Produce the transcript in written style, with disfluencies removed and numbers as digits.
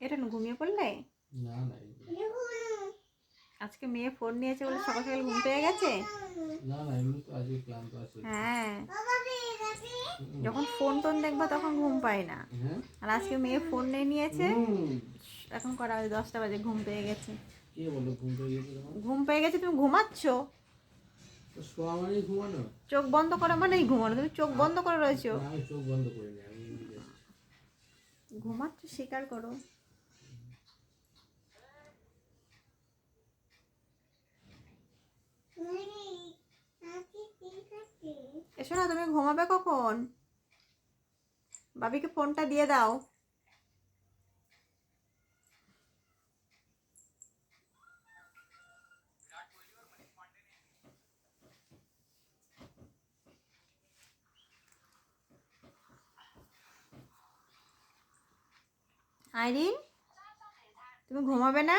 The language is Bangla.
এটা না ঘুমিয়ে পড়লে? না না আজকে মেয়ে ফোন নিয়েছে বলে সকাল সকাল ঘুম পেয়ে গেছে। না না এমনি তো আজকে ক্লান্ত আছে। হ্যাঁ, যখন ফোন টোন দেখবা তখন ঘুম পায় না। হ্যাঁ আর আজকে মেয়ে ফোন নিয়ে নিয়েছে, এখন কটা বাজে? 10টা বাজে, ঘুম পেয়ে গেছে। কে বলে ঘুম পেয়ে গেছে তোমার? ঘুম পেয়ে গেছে, তুমি ঘুমাচ্ছ? তো শোয়া মানেই ঘুমানো? চোখ বন্ধ করে মানেই ঘুমানো, তুমি চোখ বন্ধ করে রয়েছো। না, আমি চোখ বন্ধ করিনি, আমি এমনি just ঘুমাচ্ছ, স্বীকার করো। এসো না, তুমি ঘুমাবে কখন? বাবিকে ফোনটা দিয়ে দাও। আইরিন, তুমি ঘুমাবে না?